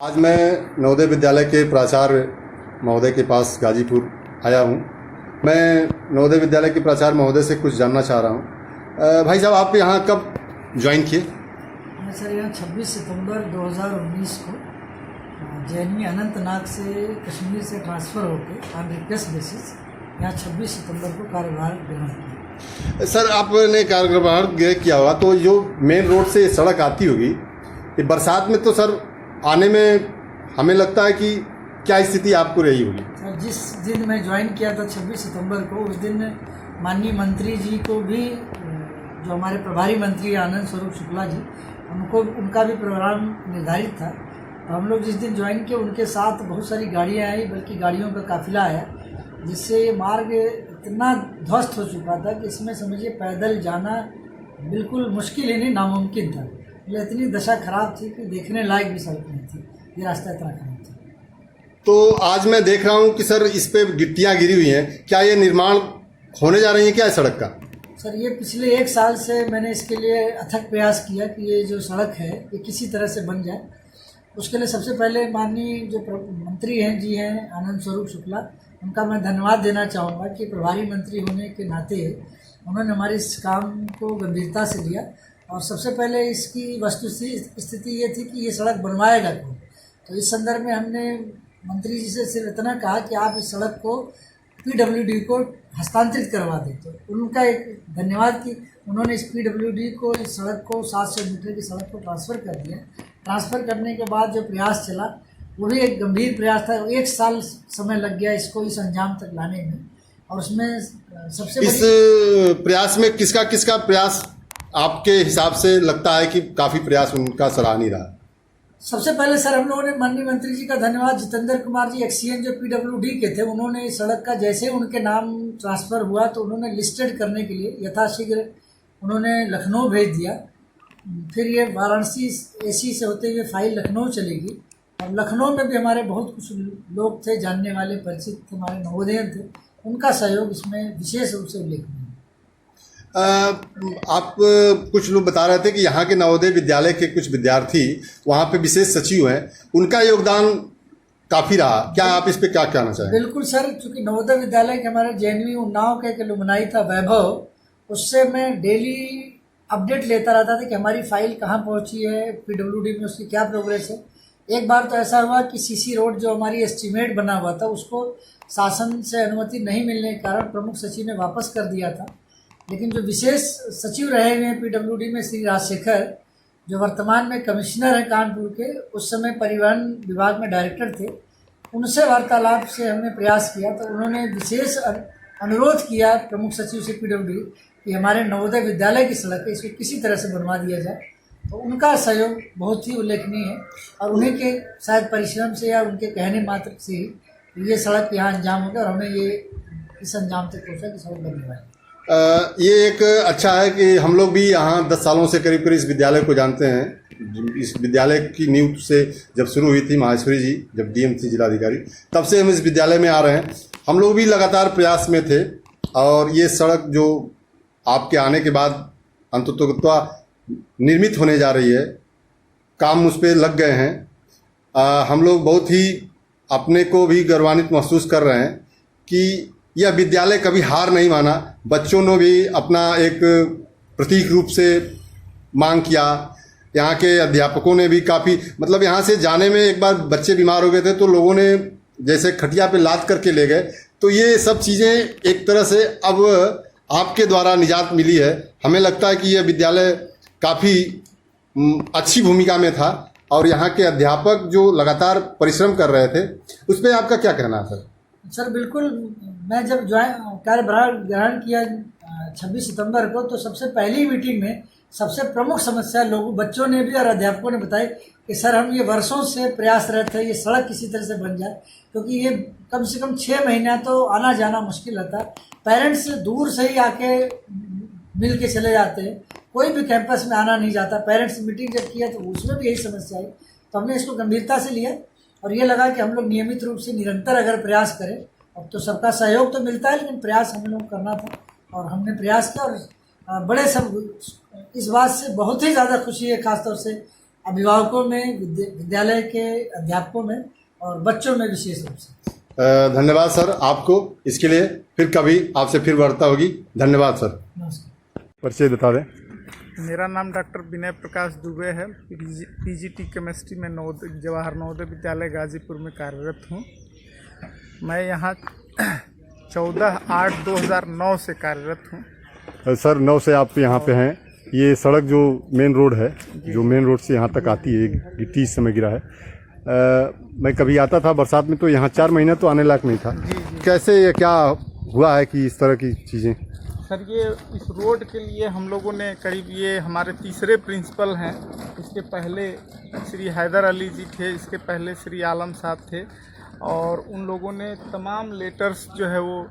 आज मैं नवोदय विद्यालय के प्राचार्य महोदय के पास गाजीपुर आया हूँ। मैं नवोदय विद्यालय के प्राचार्य महोदय से कुछ जानना चाह रहा हूँ। भाई साहब, आप यहाँ कब ज्वाइन किए? मैं सर यहाँ 26 सितंबर 2019 को JNV अनंतनाग से कश्मीर से ट्रांसफ़र होकर ऑन रिक्वेस्ट बेसिस यहाँ 26 सितंबर को कार्यभार ग्रहण किया। सर, आपने कार्यभार ग्रहण किया होगा तो जो मेन रोड से सड़क आती होगी, ये बरसात में तो सर आने में हमें लगता है कि क्या स्थिति आपको रही होगी? सर, जिस दिन मैं ज्वाइन किया था 26 सितंबर को, उस दिन माननीय मंत्री जी को भी, जो हमारे प्रभारी मंत्री आनंद स्वरूप शुक्ला जी, उनका भी प्रोग्राम निर्धारित था। तो हम लोग जिस दिन ज्वाइन किए उनके साथ बहुत सारी गाड़ियाँ आई, बल्कि गाड़ियों का काफिला आया, जिससे ये मार्ग इतना ध्वस्त हो चुका था कि इसमें समझिए पैदल जाना बिल्कुल मुश्किल ही नहीं, नामुमकिन था। मतलब इतनी दशा खराब थी कि देखने लायक भी सड़क नहीं थी, ये रास्ता इतना खराब था। तो आज मैं देख रहा हूँ कि सर इस पे गिट्टियाँ गिरी हुई हैं। क्या ये निर्माण होने जा रही है क्या है सड़क का? सर, ये पिछले 1 साल से मैंने इसके लिए अथक प्रयास किया कि ये जो सड़क है ये किसी तरह से बन जाए। उसके लिए सबसे पहले माननीय जो मंत्री हैं जी हैं आनंद स्वरूप शुक्ला, उनका मैं धन्यवाद देना चाहूँगा कि प्रभारी मंत्री होने के नाते उन्होंने हमारे इस काम को गंभीरता से लिया। और सबसे पहले इसकी वस्तुस्थिति ये थी कि ये सड़क बनवाएगा कौन। तो इस संदर्भ में हमने मंत्री जी से सिर्फ इतना कहा कि आप इस सड़क को PWD को हस्तांतरित करवा दें। तो उनका एक धन्यवाद कि उन्होंने इस PWD को, इस सड़क को 700 मीटर की सड़क को ट्रांसफ़र कर दिया। ट्रांसफ़र करने के बाद जो प्रयास चला वो भी एक गंभीर प्रयास था। 1 साल समय लग गया इसको इस अंजाम तक लाने में। और उसमें सबसे इस प्रयास में किसका किसका प्रयास आपके हिसाब से लगता है कि काफ़ी प्रयास उनका सराहनीय रहा? सबसे पहले सर हम लोगों ने माननीय मंत्री जी का धन्यवाद, जितेंद्र कुमार जी एक्सीएन जो PWD के थे, उन्होंने इस सड़क का जैसे उनके नाम ट्रांसफ़र हुआ तो उन्होंने लिस्टेड करने के लिए यथाशीघ्र उन्होंने लखनऊ भेज दिया। फिर ये वाराणसी AC से होते हुए फाइल लखनऊ चलेगी। और लखनऊ में भी हमारे बहुत कुछ लोग थे, जानने वाले, परिचित थे, हमारे नवोदयन थे, उनका सहयोग इसमें विशेष रूप से उल्लेखनीय है। आप कुछ लोग बता रहे थे कि यहाँ के नवोदय विद्यालय के कुछ विद्यार्थी वहाँ पे विशेष सचिव हैं, उनका योगदान काफ़ी रहा। क्या आप इस पे क्या कहना चाहेंगे? बिल्कुल सर, चूँकि नवोदय विद्यालय के हमारे JNV उन्नाव का एक अलुमनाई था वैभव, उससे मैं डेली अपडेट लेता रहता था कि हमारी फाइल कहाँ पहुँची है, PWD में उसकी क्या प्रोग्रेस है। एक बार तो ऐसा हुआ कि CC रोड जो हमारी एस्टीमेट बना हुआ था उसको शासन से अनुमति नहीं मिलने के कारण प्रमुख सचिव ने वापस कर दिया था। लेकिन जो विशेष सचिव रहे हुए हैं PWD में, श्री राजशेखर, जो वर्तमान में कमिश्नर हैं कानपुर के, उस समय परिवहन विभाग में डायरेक्टर थे, उनसे वार्तालाप से हमने प्रयास किया। तो उन्होंने विशेष अनुरोध किया प्रमुख सचिव से PWD कि हमारे नवोदय विद्यालय की सड़क है, इसको किसी तरह से बनवा दिया जाए। तो उनका सहयोग बहुत ही उल्लेखनीय है और उन्हीं के शायद परिश्रम से या उनके कहने मात्र से ही ये सड़क यहाँ अंजाम हो गया और हमें ये इस अंजाम तक पहुँचा कि सड़क बनने वाली। ये एक अच्छा है कि हम लोग भी यहाँ 10 सालों से करीब इस विद्यालय को जानते हैं। इस विद्यालय की नींव से जब शुरू हुई थी माहेश्वरी जी जब DM थी जिलाधिकारी, तब से हम इस विद्यालय में आ रहे हैं। हम लोग भी लगातार प्रयास में थे और ये सड़क जो आपके आने के बाद अंततः निर्मित होने जा रही है, काम उस पर लग गए हैं। हम लोग बहुत ही अपने को भी गौरवान्वित महसूस कर रहे हैं कि यह विद्यालय कभी हार नहीं माना। बच्चों ने भी अपना एक प्रतीक रूप से मांग किया। यहाँ के अध्यापकों ने भी काफ़ी, मतलब यहाँ से जाने में एक बार बच्चे बीमार हो गए थे तो लोगों ने जैसे खटिया पे लाद करके ले गए। तो ये सब चीज़ें एक तरह से अब आपके द्वारा निजात मिली है। हमें लगता है कि यह विद्यालय काफ़ी अच्छी भूमिका में था और यहाँ के अध्यापक जो लगातार परिश्रम कर रहे थे, उस पर आपका क्या कहना है सर? सर बिल्कुल, मैं जब कार्यभार ग्रहण किया 26 सितंबर को, तो सबसे पहली मीटिंग में सबसे प्रमुख समस्या लोगों, बच्चों ने भी और अध्यापकों ने बताई कि सर हम ये वर्षों से प्रयासरत है, ये सड़क किसी तरह से बन जाए, क्योंकि ये कम से कम 6 महीना तो आना जाना मुश्किल रहता है। पेरेंट्स दूर से ही आके मिल के चले जाते हैं, कोई भी कैंपस में आना नहीं जाता। पेरेंट्स मीटिंग जब किया तो उसमें भी यही समस्या आई। तो हमने इसको गंभीरता से लिया और ये लगा कि हम लोग नियमित रूप से निरंतर अगर प्रयास करें, अब तो सबका सहयोग तो मिलता है लेकिन प्रयास हम लोग करना था और हमने प्रयास किया। और बड़े सब इस बात से बहुत ही ज़्यादा खुशी है, खासतौर से अभिभावकों में, विद्यालय के अध्यापकों में और बच्चों में विशेष रूप से। धन्यवाद सर आपको इसके लिए। फिर कभी आपसे फिर वार्ता होगी। धन्यवाद सर। नमस्कार। परिचय बता दें। मेरा नाम डॉक्टर विनय प्रकाश दुबे है। पीजीटी केमिस्ट्री में जवाहर नवोदय विद्यालय गाजीपुर में कार्यरत हूँ। मैं यहाँ 14/8/2009 से कार्यरत हूँ। सर 9 से आप यहाँ पे हैं। ये सड़क जो मेन रोड है, जो मेन रोड से यहाँ तक आती है, गिट्टी इस समय गिरा है। मैं कभी आता था बरसात में तो यहाँ 4 महीने तो आने लायक नहीं था। कैसे ये क्या हुआ है कि इस तरह की चीज़ें? सर ये इस रोड के लिए हम लोगों ने करीब, ये हमारे तीसरे प्रिंसिपल हैं। इसके पहले श्री हैदर अली जी थे, इसके पहले श्री आलम साहब थे, और उन लोगों ने तमाम लेटर्स जो है वो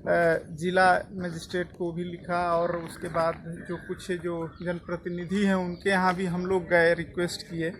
जिला मजिस्ट्रेट को भी लिखा, और उसके बाद जो कुछ जो जनप्रतिनिधि हैं उनके यहाँ भी हम लोग गए, रिक्वेस्ट किए,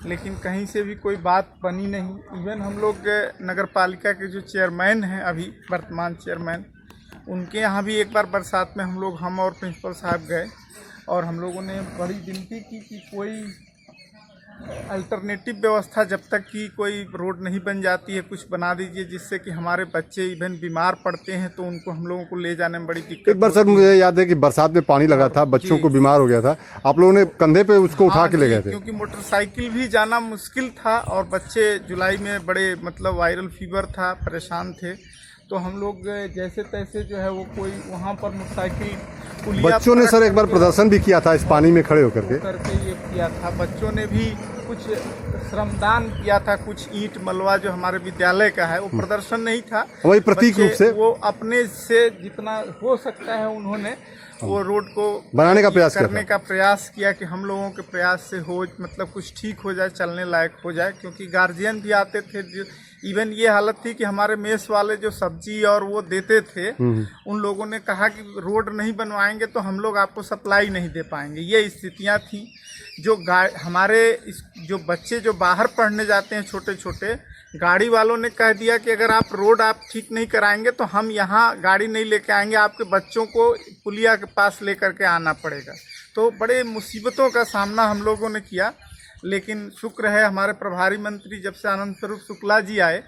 लेकिन कहीं से भी कोई बात बनी नहीं। इवन हम लोग नगर पालिका के जो चेयरमैन हैं, अभी वर्तमान चेयरमैन, उनके यहाँ भी एक बार बरसात में हम और प्रिंसिपल साहब गए, और हम लोगों ने बड़ी विनती की कि कोई अल्टरनेटिव व्यवस्था, जब तक कि कोई रोड नहीं बन जाती है, कुछ बना दीजिए, जिससे कि हमारे बच्चे इवन बीमार पड़ते हैं तो उनको हम लोगों को ले जाने में बड़ी दिक्कत। एक बार सर मुझे याद है कि बरसात में पानी लगा था, बच्चों को बीमार हो गया था, आप लोगों ने कंधे पे उसको उठा के ले गए थे। क्योंकि मोटरसाइकिल भी जाना मुश्किल था, और बच्चे जुलाई में बड़े मतलब वायरल फीवर था, परेशान थे, तो हम लोग जैसे तैसे जो है वो कोई वहाँ पर मोटरसाइकिल, बच्चों ने सर एक बार प्रदर्शन भी किया था इस पानी में खड़े होकर के ये किया था। बच्चों ने भी कुछ श्रमदान किया था, कुछ ईंट मलवा जो हमारे विद्यालय का है, वो प्रदर्शन नहीं था, वही प्रतीक रूप से वो अपने से जितना हो सकता है उन्होंने वो रोड को बनाने का प्रयास करने का प्रयास किया कि हम लोगों के प्रयास से हो, मतलब कुछ ठीक हो जाए, चलने लायक हो जाए। क्योंकि गार्जियन भी आते थे, जो इवन ये हालत थी कि हमारे मेस वाले जो सब्जी और वो देते थे, उन लोगों ने कहा कि रोड नहीं बनवाएंगे तो हम लोग आपको सप्लाई नहीं दे पाएंगे। ये स्थितियां थी। जो हमारे जो बच्चे जो बाहर पढ़ने जाते हैं छोटे छोटे, गाड़ी वालों ने कह दिया कि अगर आप रोड ठीक नहीं कराएंगे तो हम यहाँ गाड़ी नहीं लेके आएंगे, आपके बच्चों को पुलिया के पास लेकर के आना पड़ेगा। तो बड़े मुसीबतों का सामना हम लोगों ने किया, लेकिन शुक्र है हमारे प्रभारी मंत्री जब से आनंद स्वरूप शुक्ला जी आए,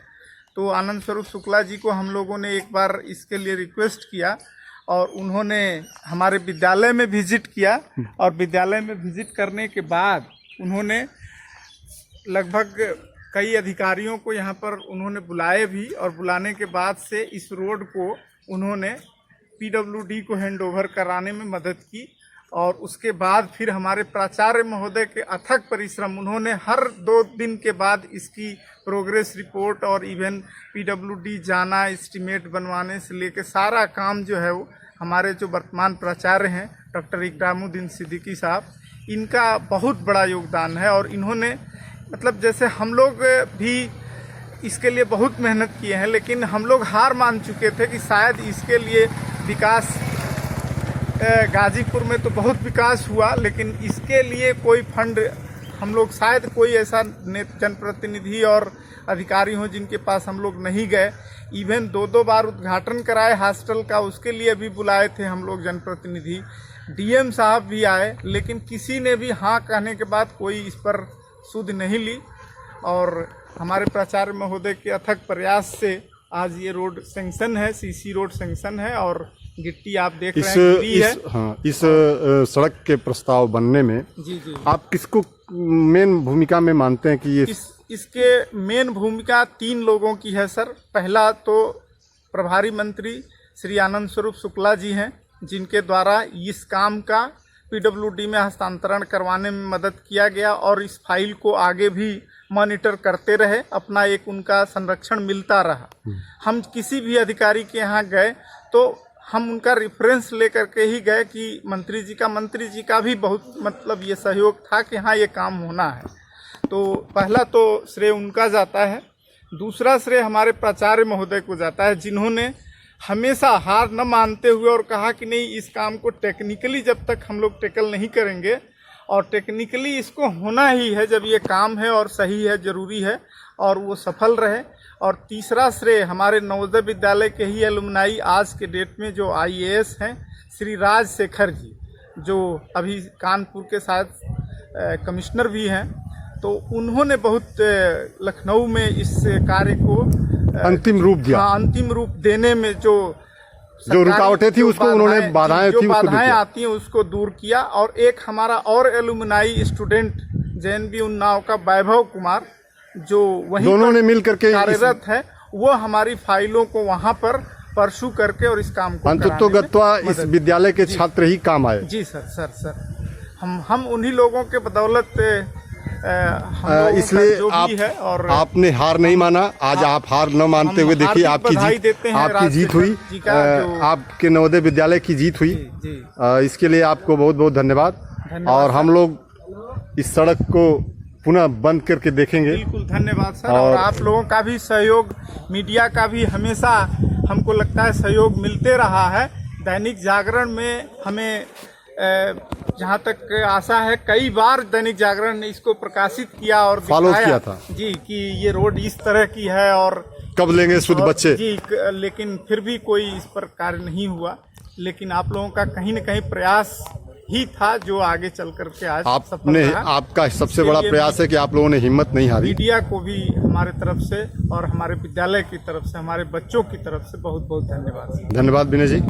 तो आनंद स्वरूप शुक्ला जी को हम लोगों ने एक बार इसके लिए रिक्वेस्ट किया, और उन्होंने हमारे विद्यालय में विजिट किया, और विद्यालय में विजिट करने के बाद उन्होंने लगभग कई अधिकारियों को यहाँ पर उन्होंने बुलाए भी, और बुलाने के बाद से इस रोड को उन्होंने पीडब्ल्यूडी को हैंडओवर कराने में मदद की। और उसके बाद फिर हमारे प्राचार्य महोदय के अथक परिश्रम, उन्होंने हर 2 दिन के बाद इसकी प्रोग्रेस रिपोर्ट और इवन पीडब्ल्यूडी जाना, एस्टीमेट बनवाने से लेकर सारा काम जो है वो हमारे जो वर्तमान प्राचार्य हैं डॉक्टर इकरामुद्दीन सिद्दीकी साहब, इनका बहुत बड़ा योगदान है। और इन्होंने मतलब जैसे हम लोग भी इसके लिए बहुत मेहनत किए हैं, लेकिन हम लोग हार मान चुके थे कि शायद इसके लिए विकास, गाजीपुर में तो बहुत विकास हुआ, लेकिन इसके लिए कोई फंड हम लोग शायद कोई ऐसा जनप्रतिनिधि और अधिकारी हो जिनके पास हम लोग नहीं गए। इवन 2 बार उद्घाटन कराए हॉस्टल का, उसके लिए भी बुलाए थे हम लोग जनप्रतिनिधि, डीएम साहब भी आए, लेकिन किसी ने भी हाँ कहने के बाद कोई इस पर सुध नहीं ली। और हमारे प्राचार्य महोदय के अथक प्रयास से आज ये रोड सेंक्शन है, सीसी रोड सेंक्शन है, और गिट्टी आप देख रहे हैं गिट्टी है। इस सड़क के प्रस्ताव बनने में जी आप किसको मेन भूमिका में मानते हैं कि ये इसके मेन भूमिका 3 लोगों की है सर। पहला तो प्रभारी मंत्री श्री आनंद स्वरूप शुक्ला जी हैं, जिनके द्वारा इस काम का पीडब्ल्यूडी में हस्तांतरण करवाने में मदद किया गया, और इस फाइल को आगे भी मॉनिटर करते रहे, अपना एक उनका संरक्षण मिलता रहा। हम किसी भी अधिकारी के यहाँ गए तो हम उनका रेफरेंस लेकर के ही गए कि मंत्री जी का भी बहुत मतलब ये सहयोग था कि हाँ ये काम होना है। तो पहला तो श्रेय उनका जाता है। दूसरा श्रेय हमारे प्राचार्य महोदय को जाता है, जिन्होंने हमेशा हार न मानते हुए और कहा कि नहीं, इस काम को टेक्निकली जब तक हम लोग टेकल नहीं करेंगे, और टेक्निकली इसको होना ही है जब ये काम है और सही है, ज़रूरी है, और वो सफल रहे। और तीसरा श्रेय हमारे नवोदय विद्यालय के ही एलुमनाई आज के डेट में जो IAS हैं श्री राजशेखर जी, जो अभी कानपुर के साथ कमिश्नर भी हैं, तो उन्होंने बहुत लखनऊ में इस कार्य को अंतिम रूप दिया। हाँ, अंतिम रूप देने में जो रुकावटें थी उसको उन्होंने बाधाएं जो थी उसको दूर बाधाएं किया। आती हैं उसको दूर किया। और एक हमारा और एलुमनाई स्टूडेंट JNV उन्नाव का वैभव कुमार, जो वहीं दोनों पर ने मिल करके कार्यरत है, वो हमारी फाइलों को वहां पर परसू करके और इस काम को अंततः गत्वा इस विद्यालय के छात्र ही काम आए। जी सर हम उन्हीं लोगों के बदौलत हम लोगों का इसलिए जो भी है। और आपने हार नहीं माना। आज आप हार न मानते हुए देखिए आपकी जीत हुई, आपके नवोदय विद्यालय की जीत हुई। इसके लिए आपको बहुत बहुत धन्यवाद। और हम लोग इस सड़क को पुनः बंद करके देखेंगे। बिल्कुल धन्यवाद सर। और आप लोगों का भी सहयोग, मीडिया का भी हमेशा हमको लगता है सहयोग मिलते रहा है। दैनिक जागरण में हमें जहाँ तक आशा है, कई बार दैनिक जागरण ने इसको प्रकाशित किया और फॉलो दिखाया किया था जी कि ये रोड इस तरह की है और कब लेंगे शुद्ध बच्चे जी, लेकिन फिर भी कोई इस पर कार्य नहीं हुआ। लेकिन आप लोगों का कहीं न कहीं प्रयास ही था जो आगे चल करके आज आपने, आपका सबसे बड़ा प्रयास है कि आप लोगों ने हिम्मत नहीं हारी। मीडिया को भी हमारे तरफ से और हमारे विद्यालय की तरफ से, हमारे बच्चों की तरफ से बहुत बहुत धन्यवाद। धन्यवाद विनय जी।